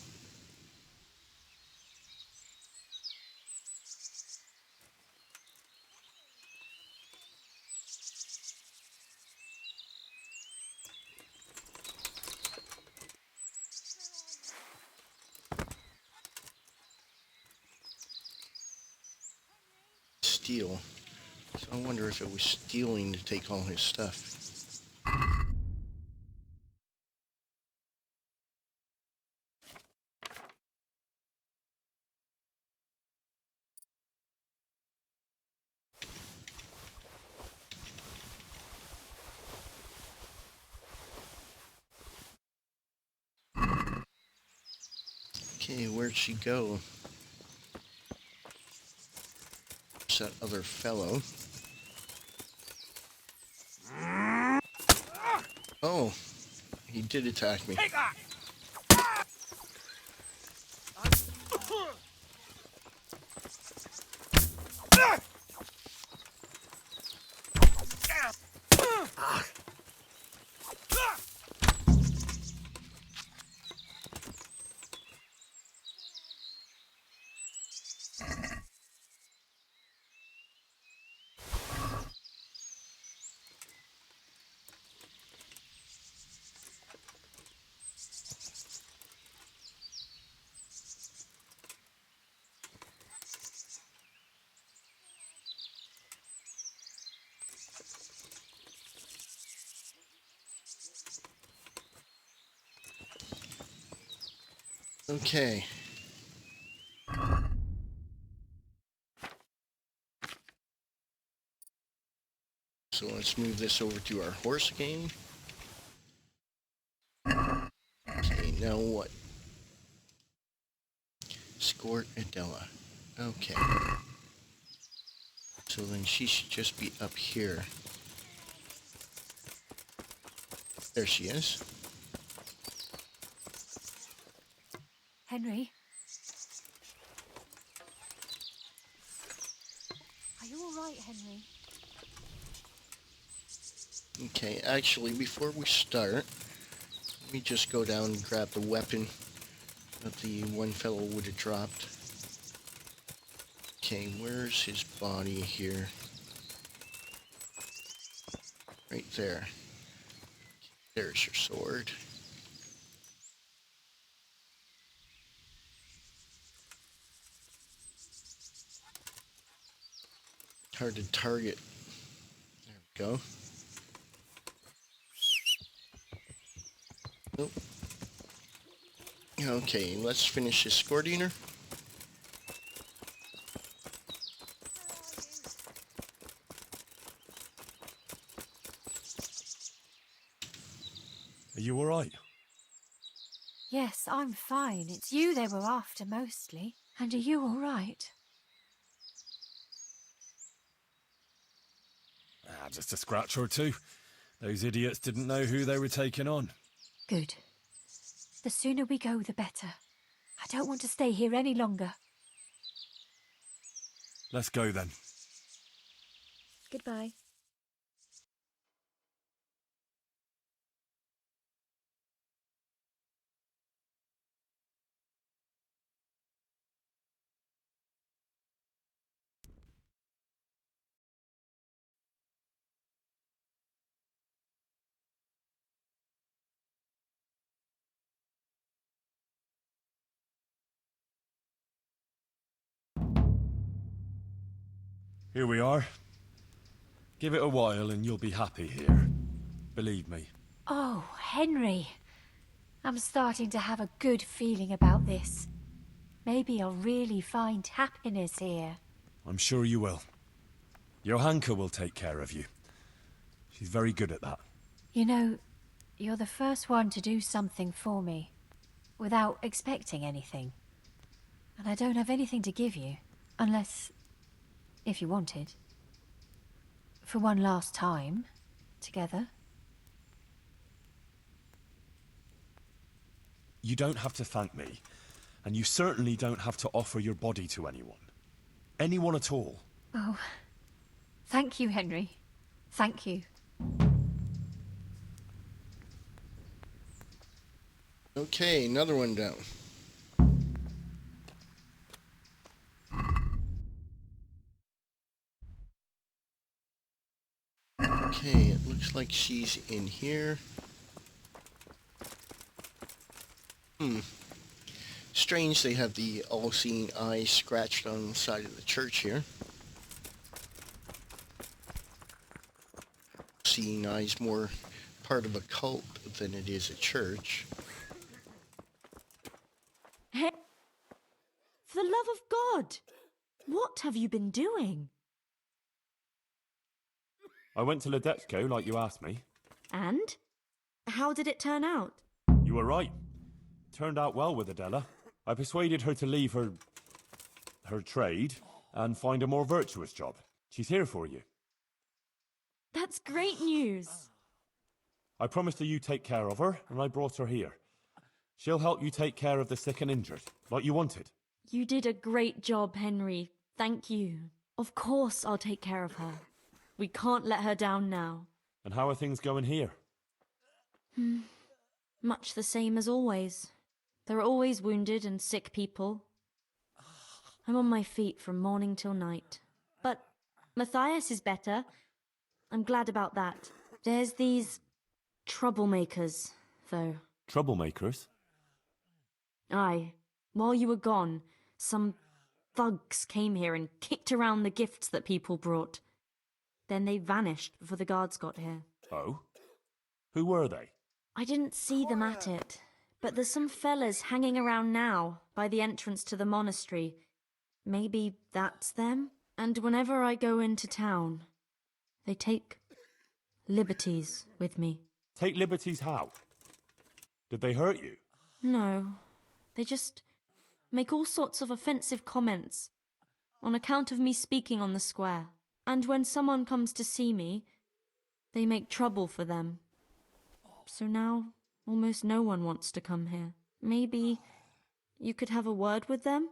Speaker 1: Steal. So I wonder if it was stealing to take all his stuff. Okay, where'd she go? It's that other fellow. Oh, he did attack me. Okay. So let's move this over to our horse again. Okay, now what? Escort Adela. Okay. So then she should just be up here. There she is.
Speaker 4: Henry? Are you all right, Henry?
Speaker 1: Okay, actually, before we start, let me just go down and grab the weapon that the one fellow would have dropped. Okay, where's his body here? Right there. There's your sword. Hard to target. There we go. Nope. Okay, let's finish escorting her.
Speaker 3: Are you alright?
Speaker 4: Yes, I'm fine. It's you they were after mostly. And are you all right?
Speaker 3: Just a scratch or two. Those idiots didn't know who they were taking on.
Speaker 4: Good. The sooner we go, the better. I don't want to stay here any longer.
Speaker 3: Let's go then.
Speaker 4: Goodbye.
Speaker 3: Here we are. Give it a while and you'll be happy here. Believe me.
Speaker 4: Oh, Henry. I'm starting to have a good feeling about this. Maybe I'll really find happiness here.
Speaker 3: I'm sure you will. Johanka will take care of you. She's very good at that.
Speaker 4: You know, you're the first one to do something for me, without expecting anything. And I don't have anything to give you, unless, if you wanted. For one last time, together.
Speaker 3: You don't have to thank me, and you certainly don't have to offer your body to anyone. Anyone at all.
Speaker 4: Oh, thank you, Henry. Thank you.
Speaker 1: Okay, another one down. Okay, it looks like she's in here. Strange they have the all-seeing eye scratched on the side of the church here. Seeing eye's more part of a cult than it is a church.
Speaker 4: Hey, for the love of God, what have you been doing?
Speaker 3: I went to Ledetsko like you asked me.
Speaker 4: And? How did it turn out?
Speaker 3: You were right. Turned out well with Adela. I persuaded her to leave her trade and find a more virtuous job. She's here for you.
Speaker 4: That's great news.
Speaker 3: I promised her you take care of her, and I brought her here. She'll help you take care of the sick and injured, like you wanted.
Speaker 4: You did a great job, Henry. Thank you. Of course I'll take care of her. We can't let her down now.
Speaker 3: And how are things going here?
Speaker 4: Much the same as always. There are always wounded and sick people. I'm on my feet from morning till night. But Matthias is better. I'm glad about that. There's these troublemakers, though.
Speaker 3: Troublemakers?
Speaker 4: Aye. While you were gone, some thugs came here and kicked around the gifts that people brought. Then they vanished before the guards got here.
Speaker 3: Oh? Who were they?
Speaker 4: I didn't see them at it, but there's some fellas hanging around now by the entrance to the monastery. Maybe that's them? And whenever I go into town, they take liberties with me.
Speaker 3: Take liberties how? Did they hurt you?
Speaker 4: No, they just make all sorts of offensive comments on account of me speaking on the square. And when someone comes to see me, they make trouble for them. So now, almost no one wants to come here. Maybe you could have a word with them?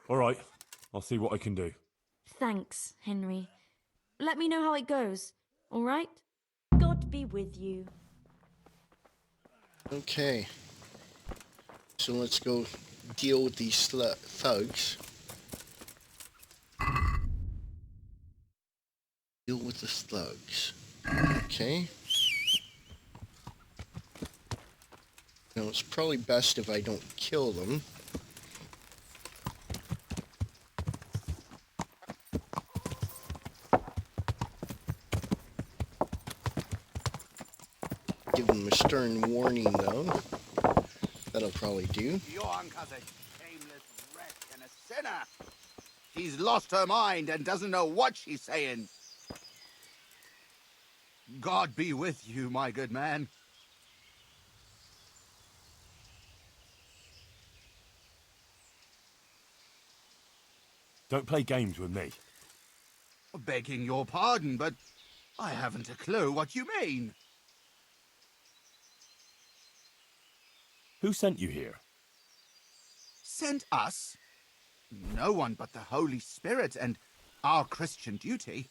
Speaker 3: All right, I'll see what I can do.
Speaker 4: Thanks, Henry. Let me know how it goes, all right? God be with you.
Speaker 1: Okay. So let's go deal with these thugs. Deal with the thugs. Okay. Now it's probably best if I don't kill them. Give them a stern warning though. That'll probably do.
Speaker 9: Johanka's a shameless wretch and a sinner. She's lost her mind and doesn't know what she's saying. God be with you, my good man.
Speaker 3: Don't play games with me.
Speaker 9: Begging your pardon, but I haven't a clue what you mean.
Speaker 3: Who sent you here?
Speaker 9: Sent us? No one but the Holy Spirit and our Christian duty.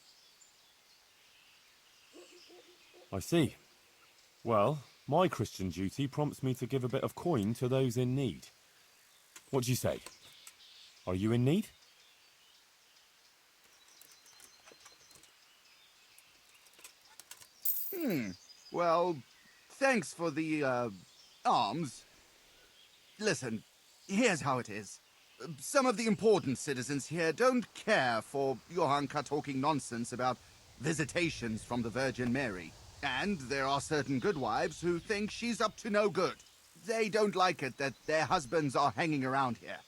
Speaker 3: I see. Well, my Christian duty prompts me to give a bit of coin to those in need. What do you say? Are you in need?
Speaker 9: Well, thanks for the, alms. Listen, here's how it is. Some of the important citizens here don't care for Johanka talking nonsense about visitations from the Virgin Mary. And there are certain good wives who think she's up to no good. They don't like it that their husbands are hanging around here.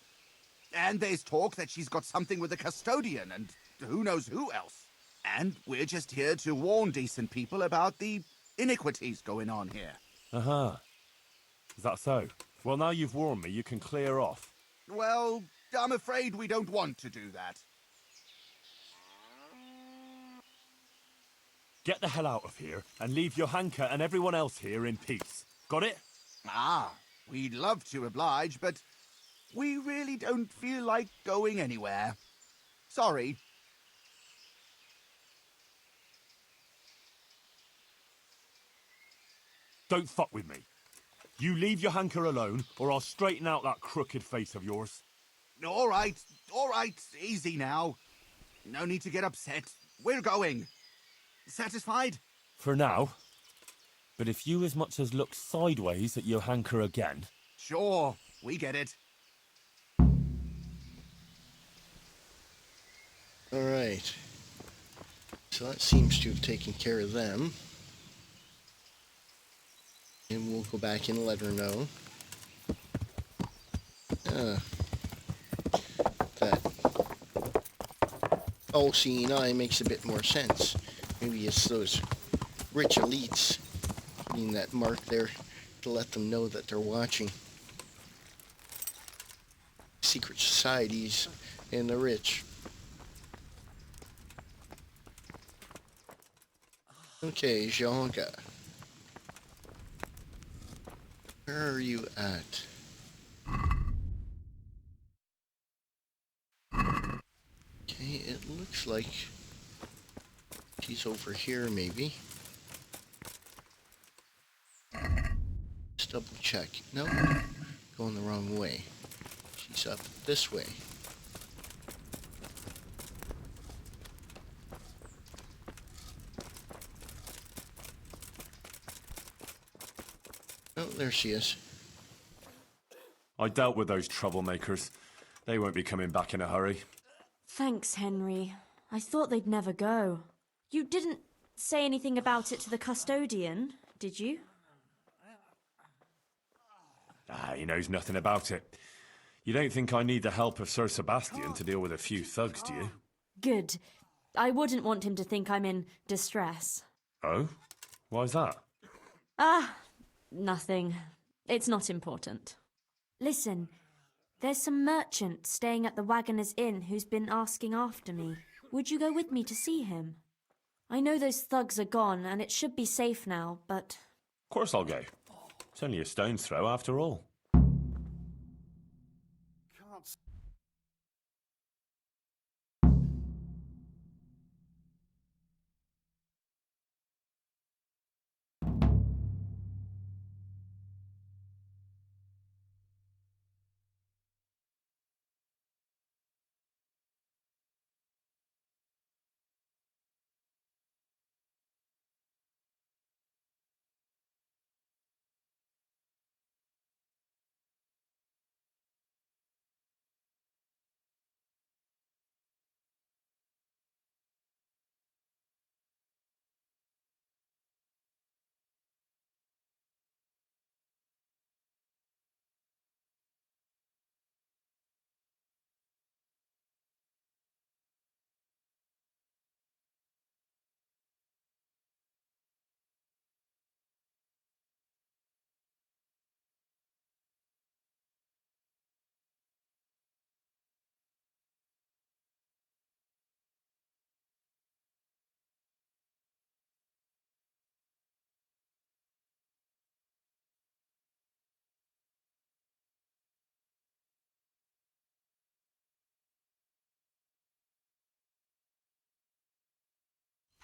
Speaker 9: And there's talk that she's got something with a custodian and who knows who else. And we're just here to warn decent people about the iniquities going on here.
Speaker 3: Uh-huh. Is that so? Well, now you've warned me, you can clear off.
Speaker 9: Well, I'm afraid we don't want to do that.
Speaker 3: Get the hell out of here and leave Johanka and everyone else here in peace. Got it?
Speaker 9: Ah, we'd love to oblige, but we really don't feel like going anywhere. Sorry.
Speaker 3: Don't fuck with me. You leave Johanka alone, or I'll straighten out that crooked face of yours.
Speaker 9: All right, easy now. No need to get upset. We're going. Satisfied?
Speaker 3: For now. But if you as much as look sideways at Johanka again...
Speaker 9: Sure, we get it.
Speaker 1: Alright. So that seems to have taken care of them. And we'll go back and let her know. That all seeing eye makes a bit more sense. Maybe it's those rich elites putting that mark there to let them know that they're watching. Secret societies and the rich. Okay, Johanka. Where are you at? Okay, it looks like she's over here, maybe. Let's double check. No, going the wrong way. She's up this way. Oh, there she is.
Speaker 3: I dealt with those troublemakers. They won't be coming back in a hurry.
Speaker 4: Thanks, Henry. I thought they'd never go. You didn't say anything about it to the custodian, did you?
Speaker 3: He knows nothing about it. You don't think I need the help of Sir Sebastian to deal with a few thugs, do you?
Speaker 4: Good. I wouldn't want him to think I'm in distress.
Speaker 3: Oh? Why's that?
Speaker 4: Nothing. It's not important. Listen, there's some merchant staying at the Wagoner's Inn who's been asking after me. Would you go with me to see him? I know those thugs are gone, and it should be safe now, but...
Speaker 3: Of course I'll go. It's only a stone's throw after all.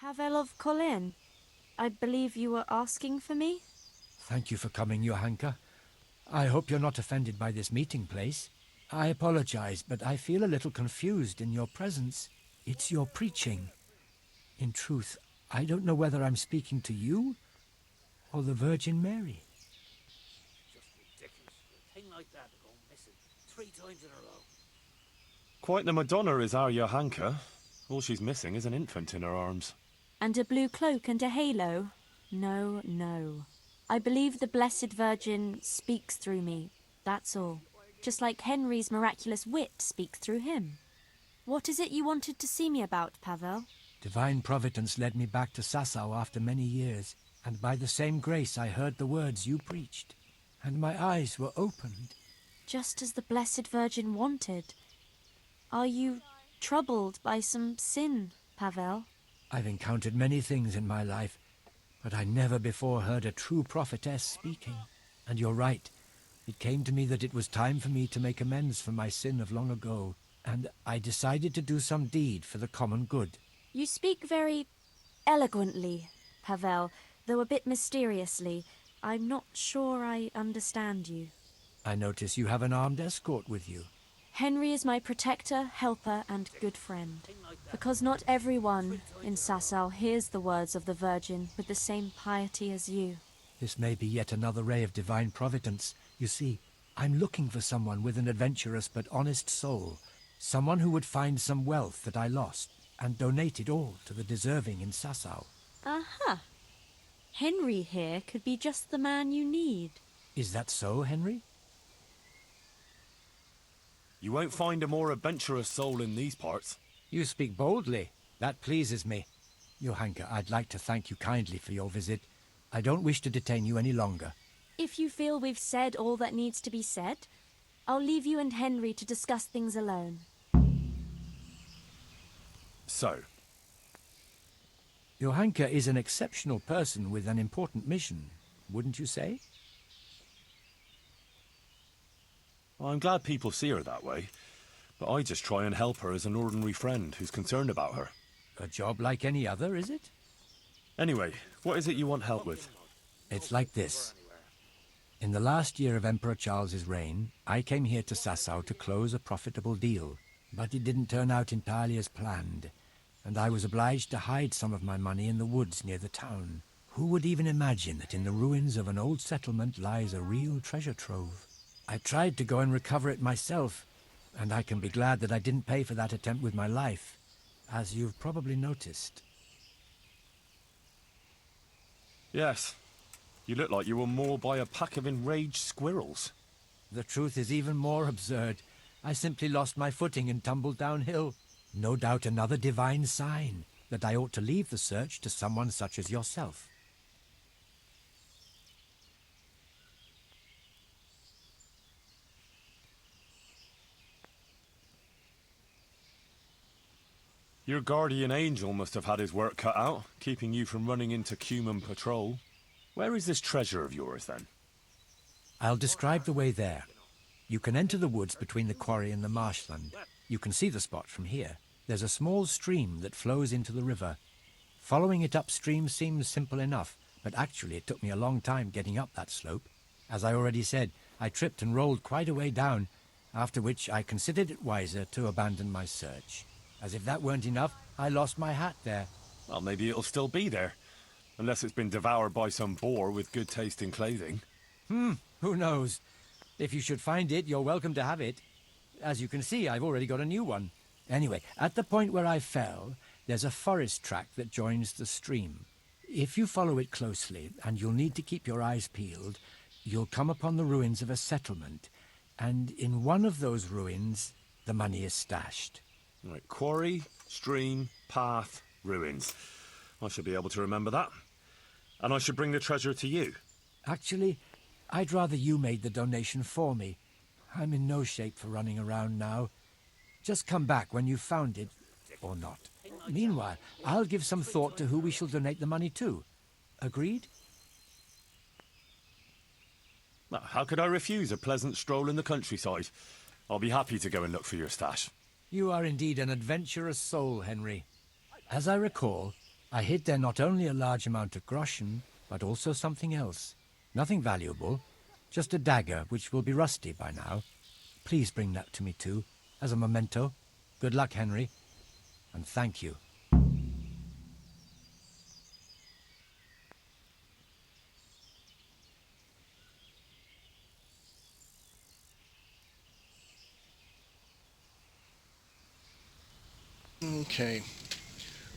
Speaker 4: Pavel of Colin, I believe you were asking for me?
Speaker 11: Thank you for coming, Johanka. I hope you're not offended by this meeting place. I apologize, but I feel a little confused in your presence. It's your preaching. In truth, I don't know whether I'm speaking to you or the Virgin Mary.
Speaker 12: Just ridiculous. A thing like that to go missing 3 times in a row.
Speaker 3: Quite the Madonna is our Johanka. All she's missing is an infant in her arms.
Speaker 4: And a blue cloak and a halo? No, no. I believe the Blessed Virgin speaks through me, that's all. Just like Henry's miraculous wit speaks through him. What is it you wanted to see me about, Pavel?
Speaker 11: Divine Providence led me back to Sasau after many years, and by the same grace I heard the words you preached, and my eyes were opened.
Speaker 4: Just as the Blessed Virgin wanted. Are you troubled by some sin, Pavel?
Speaker 11: I've encountered many things in my life, but I never before heard a true prophetess speaking. And you're right. It came to me that it was time for me to make amends for my sin of long ago, and I decided to do some deed for the common good.
Speaker 4: You speak very eloquently, Pavel, though a bit mysteriously. I'm not sure I understand you.
Speaker 11: I notice you have an armed escort with you.
Speaker 4: Henry is my protector, helper, and good friend. Because not everyone in Sasau hears the words of the Virgin with the same piety as you.
Speaker 11: This may be yet another ray of divine providence. You see, I'm looking for someone with an adventurous but honest soul. Someone who would find some wealth that I lost and donate it all to the deserving in Sasau.
Speaker 4: Aha! Henry here could be just the man you need.
Speaker 11: Is that so, Henry?
Speaker 3: You won't find a more adventurous soul in these parts.
Speaker 11: You speak boldly. That pleases me. Johanka, I'd like to thank you kindly for your visit. I don't wish to detain you any longer.
Speaker 4: If you feel we've said all that needs to be said, I'll leave you and Henry to discuss things alone.
Speaker 3: So,
Speaker 11: Johanka is an exceptional person with an important mission, wouldn't you say?
Speaker 3: well, I'm glad people see her that way, but I just try and help her as an ordinary friend who's concerned about her.
Speaker 11: A job like any other, is it?
Speaker 3: Anyway, what is it you want help with?
Speaker 11: It's like this. In the last year of Emperor Charles's reign, I came here to Sasau to close a profitable deal, but it didn't turn out entirely as planned, and I was obliged to hide some of my money in the woods near the town. Who would even imagine that in the ruins of an old settlement lies a real treasure trove? I tried to go and recover it myself, and I can be glad that I didn't pay for that attempt with my life, as you've probably noticed.
Speaker 3: Yes. You look like you were mauled by a pack of enraged squirrels.
Speaker 11: The truth is even more absurd. I simply lost my footing and tumbled downhill. No doubt another divine sign that I ought to leave the search to someone such as yourself.
Speaker 3: Your guardian angel must have had his work cut out, keeping you from running into Commune patrol. Where is this treasure of yours, then?
Speaker 11: I'll describe the way there. You can enter the woods between the quarry and the marshland. You can see the spot from here. There's a small stream that flows into the river. Following it upstream seems simple enough, but actually it took me a long time getting up that slope. As I already said, I tripped and rolled quite a way down, after which I considered it wiser to abandon my search. As if that weren't enough, I lost my hat there.
Speaker 3: Well, maybe it'll still be there. Unless it's been devoured by some boar with good taste in clothing.
Speaker 11: Who knows? If you should find it, you're welcome to have it. As you can see, I've already got a new one. Anyway, at the point where I fell, there's a forest track that joins the stream. If you follow it closely, and you'll need to keep your eyes peeled, you'll come upon the ruins of a settlement, and in one of those ruins, the money is stashed.
Speaker 3: Right, quarry, stream, path, ruins. I should be able to remember that. And I should bring the treasure to you.
Speaker 11: Actually, I'd rather you made the donation for me. I'm in no shape for running around now. Just come back when you've found it, or not. Meanwhile, I'll give some thought to who we shall donate the money to. Agreed?
Speaker 3: Well, how could I refuse a pleasant stroll in the countryside? I'll be happy to go and look for your stash.
Speaker 11: You are indeed an adventurous soul, Henry. As I recall, I hid there not only a large amount of groschen, but also something else. Nothing valuable, just a dagger which will be rusty by now. Please bring that to me too, as a memento. Good luck, Henry, and thank you.
Speaker 1: Okay.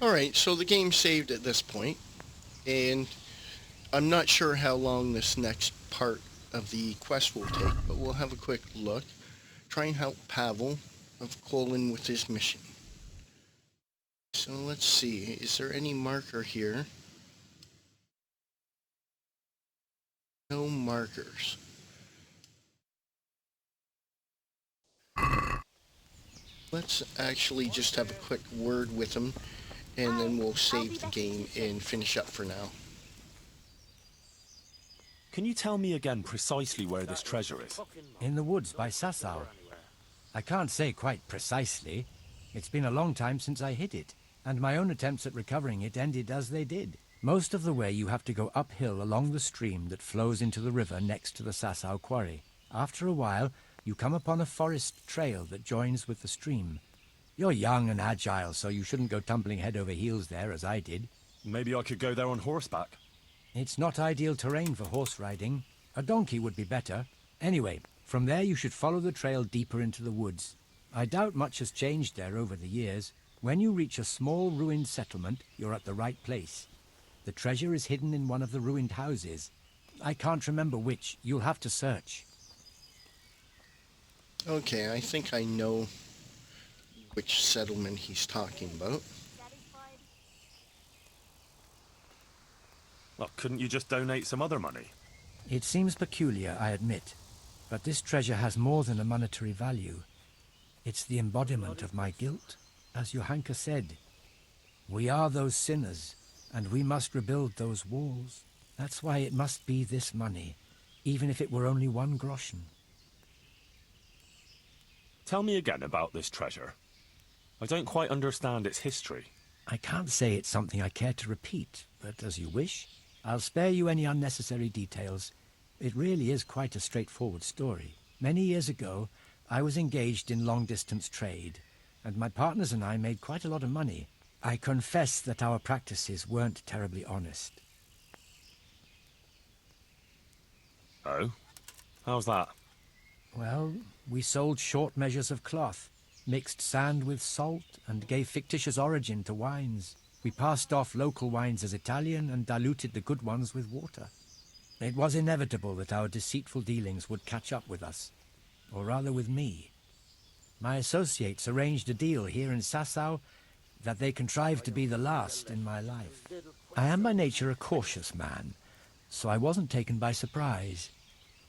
Speaker 1: Alright, so the game saved at this point, and I'm not sure how long this next part of the quest will take, but we'll have a quick look. Try and help Pavel of Colin with his mission. So let's see, is there any marker here? No markers. Let's actually just have a quick word with him, and then we'll save the game and finish up for now.
Speaker 3: Can you tell me again precisely where this treasure is?
Speaker 11: In the woods by Sasau. I can't say quite precisely. It's been a long time since I hid it, and my own attempts at recovering it ended as they did. Most of the way you have to go uphill along the stream that flows into the river next to the Sasau quarry. After a while, you come upon a forest trail that joins with the stream. You're young and agile, so you shouldn't go tumbling head over heels there, as I did.
Speaker 3: Maybe I could go there on horseback.
Speaker 11: It's not ideal terrain for horse riding. A donkey would be better. Anyway, from there you should follow the trail deeper into the woods. I doubt much has changed there over the years. When you reach a small ruined settlement, you're at the right place. The treasure is hidden in one of the ruined houses. I can't remember which. You'll have to search.
Speaker 1: Okay, I think I know which settlement he's talking about.
Speaker 3: Well, couldn't you just donate some other money?
Speaker 11: It seems peculiar, I admit, but this treasure has more than a monetary value. It's the embodiment of my guilt, as Johanka said. We are those sinners, and we must rebuild those walls. That's why it must be this money, even if it were only 1 groschen.
Speaker 3: Tell me again about this treasure. I don't quite understand its history.
Speaker 11: I can't say it's something I care to repeat, but as you wish. I'll spare you any unnecessary details. It really is quite a straightforward story. Many years ago, I was engaged in long-distance trade, and my partners and I made quite a lot of money. I confess that our practices weren't terribly honest.
Speaker 3: Oh? How's that?
Speaker 11: Well, we sold short measures of cloth, mixed sand with salt, and gave fictitious origin to wines. We passed off local wines as Italian and diluted the good ones with water. It was inevitable that our deceitful dealings would catch up with us, or rather with me. My associates arranged a deal here in Sasau that they contrived to be the last in my life. I am by nature a cautious man, so I wasn't taken by surprise.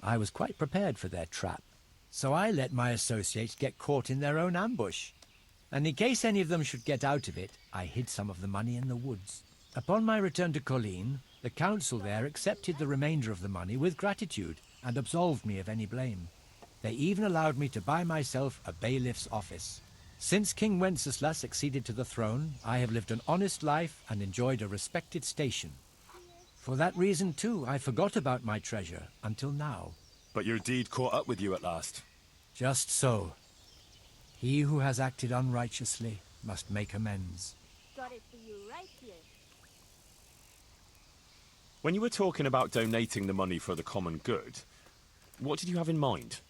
Speaker 11: I was quite prepared for their trap, so I let my associates get caught in their own ambush. And in case any of them should get out of it, I hid some of the money in the woods. Upon my return to Colleen, the council there accepted the remainder of the money with gratitude and absolved me of any blame. They even allowed me to buy myself a bailiff's office. Since King Wenceslas succeeded to the throne, I have lived an honest life and enjoyed a respected station. For that reason, too, I forgot about my treasure until now.
Speaker 3: But your deed caught up with you at last.
Speaker 11: Just so. He who has acted unrighteously must make amends.
Speaker 13: Got it for you right here.
Speaker 3: When you were talking about donating the money for the common good, what did you have in mind?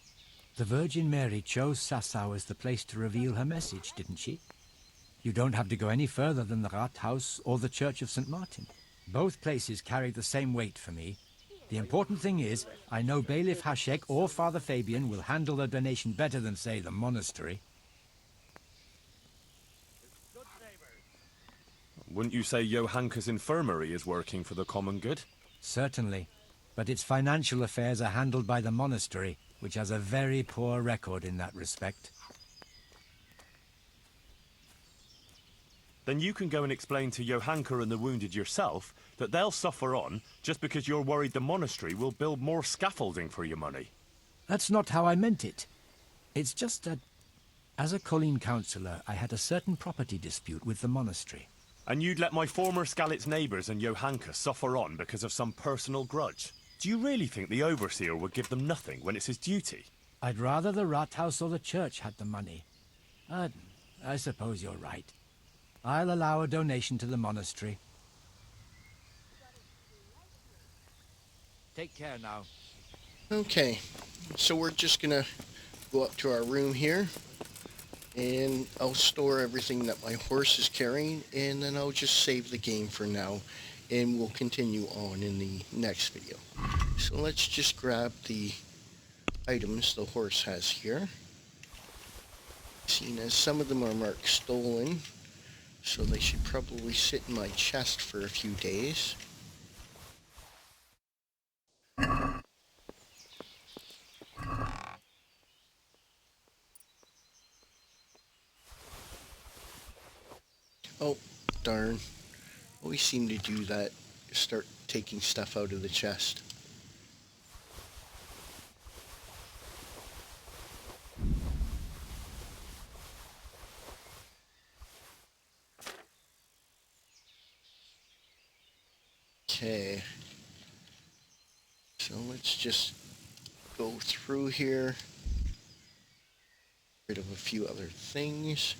Speaker 11: The Virgin Mary chose Sasau as the place to reveal her message, didn't she? You don't have to go any further than the Rathaus or the Church of St. Martin. Both places carry the same weight for me. The important thing is, I know Bailiff Hašek or Father Fabian will handle the donation better than, say, the monastery.
Speaker 3: Wouldn't you say Johanka's infirmary is working for the common good?
Speaker 11: Certainly, but its financial affairs are handled by the monastery, which has a very poor record in that respect.
Speaker 3: Then you can go and explain to Johanka and the wounded yourself that they'll suffer on just because you're worried the monastery will build more scaffolding for your money.
Speaker 11: That's not how I meant it. It's just that, as a Colleen councillor, I had a certain property dispute with the monastery.
Speaker 3: And you'd let my former Skalitz neighbours and Johanka suffer on because of some personal grudge? Do you really think the overseer would give them nothing when it's his duty?
Speaker 11: I'd rather the Rathaus or the church had the money. I suppose you're right. I'll allow a donation to the monastery. Take care now.
Speaker 1: Okay, so we're just gonna go up to our room here, and I'll store everything that my horse is carrying, and then I'll just save the game for now, and we'll continue on in the next video. So let's just grab the items the horse has here. Seeing as some of them are marked stolen, so they should probably sit in my chest for a few days. Oh, darn. Always seem to do that. Start taking stuff out of the chest. Okay. So let's just go through here. Rid of a few other things.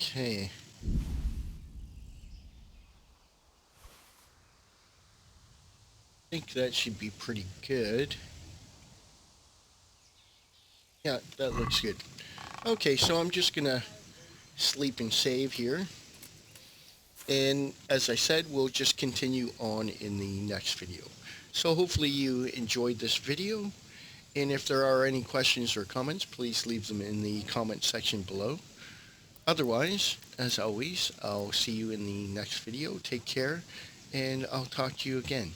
Speaker 1: Okay. I think that should be pretty good. Yeah, that looks good. Okay, so I'm just gonna sleep and save here. And as I said, we'll just continue on in the next video. So hopefully you enjoyed this video. And if there are any questions or comments, please leave them in the comment section below. Otherwise, as always, I'll see you in the next video. Take care, and I'll talk to you again.